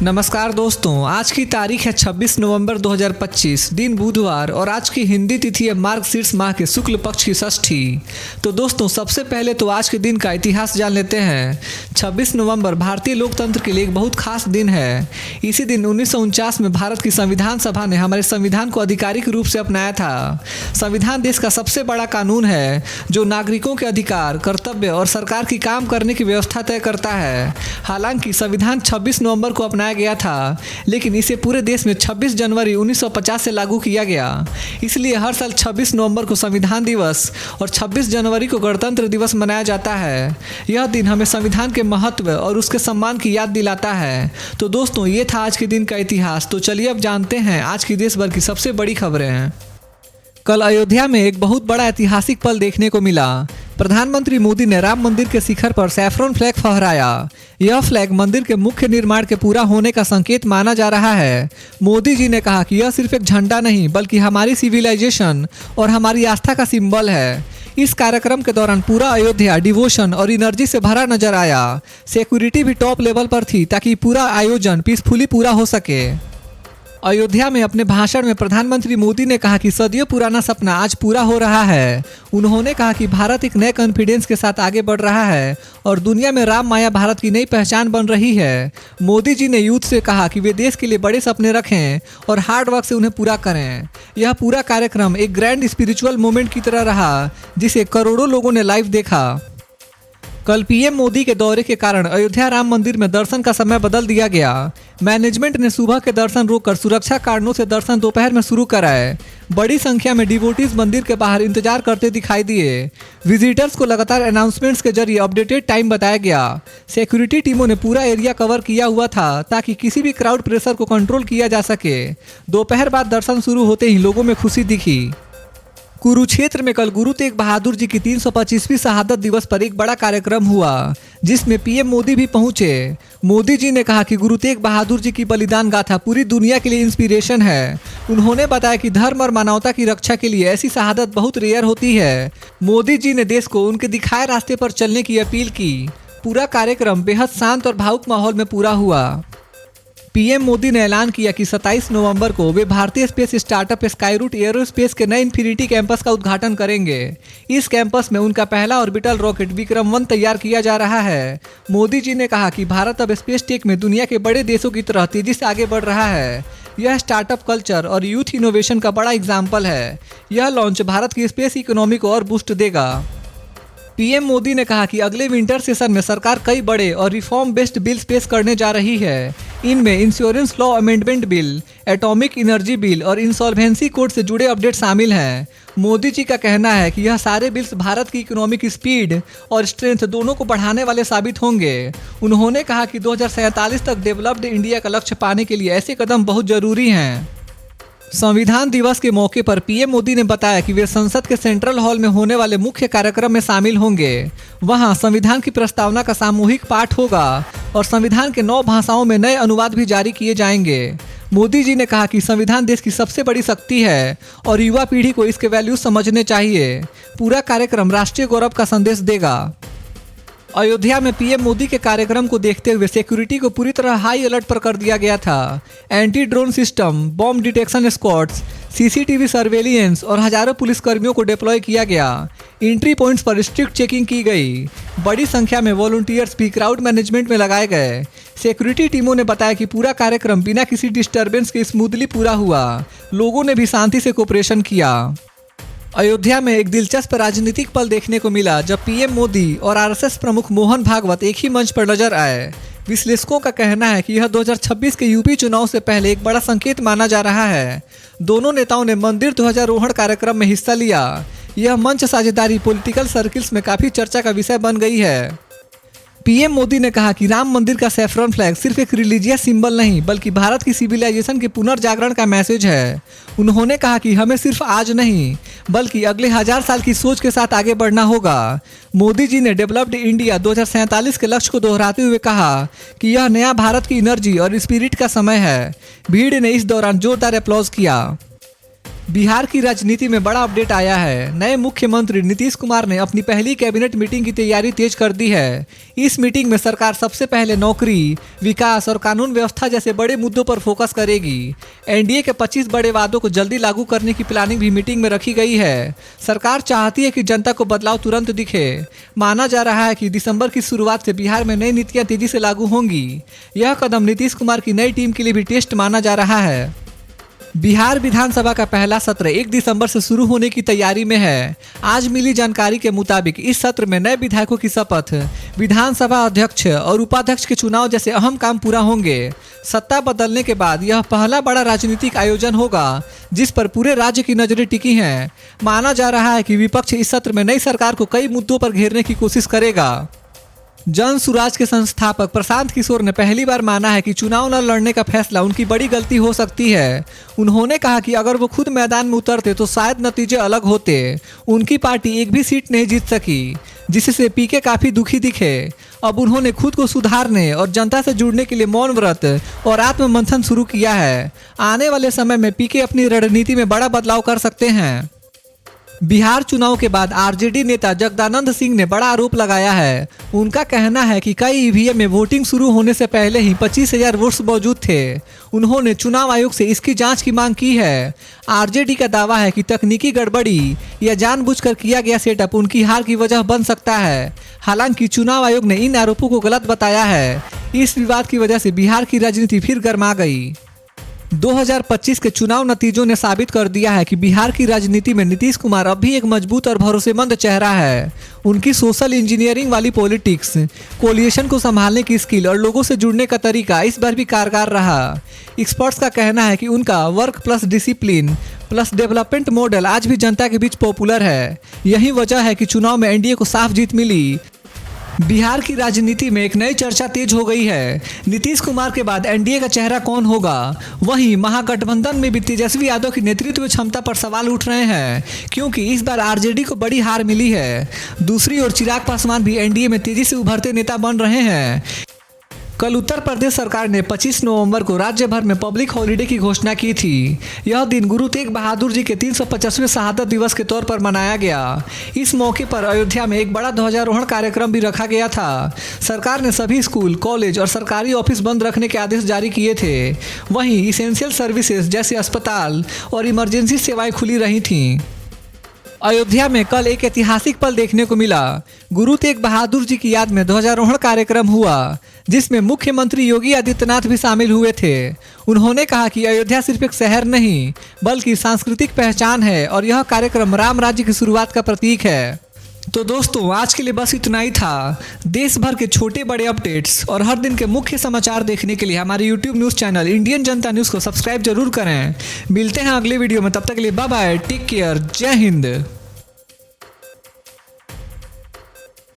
नमस्कार दोस्तों, आज की तारीख है 26 नवंबर 2025, दिन बुधवार और आज की हिंदी तिथि है मार्गशीर्ष माह के शुक्ल पक्ष की षष्ठी। तो दोस्तों, सबसे पहले तो आज के दिन का इतिहास जान लेते हैं। 26 नवंबर भारतीय लोकतंत्र के लिए एक बहुत खास दिन है। इसी दिन 1949 में भारत की संविधान सभा ने हमारे संविधान को आधिकारिक रूप से अपनाया था। संविधान देश का सबसे बड़ा कानून है जो नागरिकों के अधिकार, कर्तव्य और सरकार की काम करने की व्यवस्था तय करता है। हालांकि संविधान 26 नवंबर को अपनाया गया था, लेकिन इसे पूरे देश में 26 जनवरी 1950 से लागू किया गया। इसलिए हर साल 26 नवंबर को संविधान दिवस और 26 जनवरी को गणतंत्र दिवस मनाया जाता है। यह दिन हमें संविधान के महत्व और उसके सम्मान की याद दिलाता है। तो दोस्तों, ये था आज के दिन का इतिहास। तो चलिए अब जानते हैं आज की देश भर की सबसे बड़ी खबरें हैं। कल अयोध्या में एक बहुत बड़ा ऐतिहासिक पल देखने को मिला। प्रधानमंत्री मोदी ने राम मंदिर के शिखर पर सैफ्रॉन फ्लैग फहराया। यह फ्लैग मंदिर के मुख्य निर्माण के पूरा होने का संकेत माना जा रहा है। मोदी जी ने कहा कि यह सिर्फ एक झंडा नहीं बल्कि हमारी सिविलाइजेशन और हमारी आस्था का सिंबल है। इस कार्यक्रम के दौरान पूरा अयोध्या डिवोशन और एनर्जी से भरा नजर आया। सिक्योरिटी भी टॉप लेवल पर थी ताकि पूरा आयोजन पीसफुली पूरा हो सके। अयोध्या में अपने भाषण में प्रधानमंत्री मोदी ने कहा कि सदियों पुराना सपना आज पूरा हो रहा है। उन्होंने कहा कि भारत एक नए कॉन्फिडेंस के साथ आगे बढ़ रहा है और दुनिया में राम माया भारत की नई पहचान बन रही है। मोदी जी ने यूथ से कहा कि वे देश के लिए बड़े सपने रखें और हार्ड वर्क से उन्हें पूरा करें। यह पूरा कार्यक्रम एक ग्रैंड स्पिरिचुअल मोमेंट की तरह रहा जिसे करोड़ों लोगों ने लाइव देखा। कल पीएम मोदी के दौरे के कारण अयोध्या राम मंदिर में दर्शन का समय बदल दिया गया। मैनेजमेंट ने सुबह के दर्शन रोककर सुरक्षा कारणों से दर्शन दोपहर में शुरू कराए। बड़ी संख्या में डिवोटीज मंदिर के बाहर इंतजार करते दिखाई दिए। विजिटर्स को लगातार अनाउंसमेंट्स के जरिए अपडेटेड टाइम बताया गया। सिक्योरिटी टीमों ने पूरा एरिया कवर किया हुआ था ताकि किसी भी क्राउड प्रेशर को कंट्रोल किया जा सके। दोपहर बाद दर्शन शुरू होते ही लोगों में खुशी दिखी। कुरुक्षेत्र में कल गुरु तेग बहादुर जी की 325वीं शहादत दिवस पर एक बड़ा कार्यक्रम हुआ जिसमें पीएम मोदी भी पहुंचे। मोदी जी ने कहा कि गुरु तेग बहादुर जी की बलिदान गाथा पूरी दुनिया के लिए इंस्पिरेशन है। उन्होंने बताया कि धर्म और मानवता की रक्षा के लिए ऐसी शहादत बहुत रेयर होती है। मोदी जी ने देश को उनके दिखाए रास्ते पर चलने की अपील की। पूरा कार्यक्रम बेहद शांत और भावुक माहौल में पूरा हुआ। पीएम मोदी ने ऐलान किया कि 27 नवंबर को वे भारतीय स्पेस स्टार्टअप स्काईरूट एरोस्पेस के नए इंफिनिटी कैंपस का उद्घाटन करेंगे। इस कैंपस में उनका पहला ऑर्बिटल रॉकेट विक्रम-1 तैयार किया जा रहा है। मोदी जी ने कहा कि भारत अब स्पेस टेक में दुनिया के बड़े देशों की तरह तेजी से आगे बढ़ रहा है। यह स्टार्टअप कल्चर और यूथ इनोवेशन का बड़ा एग्जाम्पल है। यह लॉन्च भारत की स्पेस इकोनॉमी को और बूस्ट देगा। पीएम मोदी ने कहा कि अगले विंटर सेशन में सरकार कई बड़े और रिफॉर्म बेस्ड बिल्स पेश करने जा रही है। इनमें insurance law amendment bill, atomic energy bill और इंसॉल्वेंसी कोड से जुड़े अपडेट शामिल हैं। मोदी जी का कहना है कि यह सारे बिल्स भारत की इकोनॉमिक स्पीड और स्ट्रेंथ दोनों को बढ़ाने वाले साबित होंगे। उन्होंने कहा कि 2047 तक डेवलप्ड इंडिया का लक्ष्य पाने के लिए ऐसे कदम बहुत जरूरी हैं। संविधान दिवस के मौके पर पीएम मोदी ने बताया कि वे संसद के सेंट्रल हॉल में होने वाले मुख्य कार्यक्रम में शामिल होंगे। वहां संविधान की प्रस्तावना का सामूहिक पाठ होगा और संविधान के 9 भाषाओं में नए अनुवाद भी जारी किए जाएंगे। मोदी जी ने कहा कि संविधान देश की सबसे बड़ी शक्ति है और युवा पीढ़ी को इसके वैल्यूज समझने चाहिए। पूरा कार्यक्रम राष्ट्रीय गौरव का संदेश देगा। अयोध्या में पीएम मोदी के कार्यक्रम को देखते हुए सिक्योरिटी को पूरी तरह हाई अलर्ट पर कर दिया गया था। Anti drone system, bomb detection squads, CCTV surveillance और हजारों पुलिसकर्मियों को डिप्लॉय किया गया। एंट्री पॉइंट्स पर स्ट्रिक्ट चेकिंग की गई। बड़ी संख्या में वॉलंटियर्स भी क्राउड मैनेजमेंट में लगाए गए। सिक्योरिटी टीमों ने बताया कि पूरा कार्यक्रम बिना किसी डिस्टर्बेंस के स्मूथली पूरा हुआ। लोगों ने भी शांति से कोऑपरेशन किया। अयोध्या में एक दिलचस्प राजनीतिक पल देखने को मिला जब पीएम मोदी और आरएसएस प्रमुख मोहन भागवत एक ही मंच पर नजर आए। विश्लेषकों का कहना है कि यह 2026 के यूपी चुनाव से पहले एक बड़ा संकेत माना जा रहा है। दोनों नेताओं ने मंदिर ध्वजारोहण कार्यक्रम में हिस्सा लिया। यह मंच साझेदारी पॉलिटिकल सर्किल्स में काफी चर्चा का विषय बन गई है। पीएम मोदी ने कहा कि राम मंदिर का सैफ्रॉन फ्लैग सिर्फ एक रिलीजियस सिंबल नहीं बल्कि भारत की सिविलाइजेशन के पुनर्जागरण का मैसेज है। उन्होंने कहा कि हमें सिर्फ आज नहीं बल्कि अगले 1000 साल की सोच के साथ आगे बढ़ना होगा। मोदी जी ने डेवलप्ड इंडिया 2047 के लक्ष्य को दोहराते हुए कहा कि यह नया भारत की एनर्जी और स्पिरिट का समय है। भीड़ ने इस दौरान जोरदार अप्लॉज किया। बिहार की राजनीति में बड़ा अपडेट आया है। नए मुख्यमंत्री नीतीश कुमार ने अपनी पहली कैबिनेट मीटिंग की तैयारी तेज कर दी है। इस मीटिंग में सरकार सबसे पहले नौकरी, विकास और कानून व्यवस्था जैसे बड़े मुद्दों पर फोकस करेगी। एनडीए के 25 बड़े वादों को जल्दी लागू करने की प्लानिंग भी मीटिंग में रखी गई है। सरकार चाहती है कि जनता को बदलाव तुरंत दिखे। माना जा रहा है कि दिसंबर की शुरुआत से बिहार में नई नीतियां तेजी से लागू होंगी। यह कदम नीतीश कुमार की नई टीम के लिए भी टेस्ट माना जा रहा है। बिहार विधानसभा का पहला सत्र 1 दिसंबर से शुरू होने की तैयारी में है। आज मिली जानकारी के मुताबिक इस सत्र में नए विधायकों की शपथ, विधानसभा अध्यक्ष और उपाध्यक्ष के चुनाव जैसे अहम काम पूरा होंगे। सत्ता बदलने के बाद यह पहला बड़ा राजनीतिक आयोजन होगा जिस पर पूरे राज्य की नजरें टिकी हैं। माना जा रहा है कि विपक्ष इस सत्र में नई सरकार को कई मुद्दों पर घेरने की कोशिश करेगा। जन सुराज के संस्थापक प्रशांत किशोर ने पहली बार माना है कि चुनाव न लड़ने का फैसला उनकी बड़ी गलती हो सकती है। उन्होंने कहा कि अगर वो खुद मैदान में उतरते तो शायद नतीजे अलग होते। उनकी पार्टी एक भी सीट नहीं जीत सकी, जिससे पीके काफी दुखी दिखे। अब उन्होंने खुद को सुधारने और जनता से जुड़ने के लिए मौन व्रत और आत्ममंथन शुरू किया है। आने वाले समय में पीके अपनी रणनीति में बड़ा बदलाव कर सकते हैं। बिहार चुनाव के बाद आरजेडी नेता जगदानंद सिंह ने बड़ा आरोप लगाया है। उनका कहना है कि कई ईवीएम में वोटिंग शुरू होने से पहले ही 25,000 वोट्स मौजूद थे। उन्होंने चुनाव आयोग से इसकी जांच की मांग की है। आरजेडी का दावा है कि तकनीकी गड़बड़ी या जानबूझकर किया गया सेटअप उनकी हार की वजह बन सकता है। हालांकि चुनाव आयोग ने इन आरोपों को गलत बताया है। इस विवाद की वजह से बिहार की राजनीति फिर गर्मा गई। 2025 के चुनाव नतीजों ने साबित कर दिया है कि बिहार की राजनीति में नीतीश कुमार अब भी एक मजबूत और भरोसेमंद चेहरा है। उनकी सोशल इंजीनियरिंग वाली पॉलिटिक्स, कोलिएशन को संभालने की स्किल और लोगों से जुड़ने का तरीका इस बार भी कारगर रहा। एक्सपर्ट्स का कहना है कि उनका work plus discipline plus development model आज भी जनता के बीच पॉपुलर है। यही वजह है कि चुनाव में एनडीए को साफ जीत मिली। बिहार की राजनीति में एक नई चर्चा तेज हो गई है। नीतीश कुमार के बाद एनडीए का चेहरा कौन होगा? वहीं महागठबंधन में भी तेजस्वी यादव की नेतृत्व क्षमता पर सवाल उठ रहे हैं, क्योंकि इस बार आरजेडी को बड़ी हार मिली है। दूसरी ओर चिराग पासवान भी एनडीए में तेजी से उभरते नेता बन रहे हैं। कल उत्तर प्रदेश सरकार ने 25 नवंबर को राज्य भर में पब्लिक हॉलिडे की घोषणा की थी। यह दिन गुरु तेग बहादुर जी के 350वें शहादत दिवस के तौर पर मनाया गया। इस मौके पर अयोध्या में एक बड़ा ध्वजारोहण कार्यक्रम भी रखा गया था। सरकार ने सभी स्कूल, कॉलेज और सरकारी ऑफिस बंद रखने के आदेश जारी किए थे। वहीं इसेंशियल सर्विसेज जैसे अस्पताल और इमरजेंसी सेवाएं खुली रही थीं। अयोध्या में कल एक ऐतिहासिक पल देखने को मिला। गुरु तेग बहादुर जी की याद में ध्वजारोहण कार्यक्रम हुआ, जिसमें मुख्यमंत्री योगी आदित्यनाथ भी शामिल हुए थे। उन्होंने कहा कि अयोध्या सिर्फ एक शहर नहीं बल्कि सांस्कृतिक पहचान है और यह कार्यक्रम राम राज्य की शुरुआत का प्रतीक है। तो दोस्तों, आज के लिए बस इतना ही था। देश भर के छोटे बड़े अपडेट्स और हर दिन के मुख्य समाचार देखने के लिए हमारे YouTube न्यूज़ चैनल इंडियन जनता न्यूज़ को सब्सक्राइब जरूर करें। मिलते हैं अगले वीडियो में, तब तक के लिए बाय बाय, टेक केयर, जय हिंद।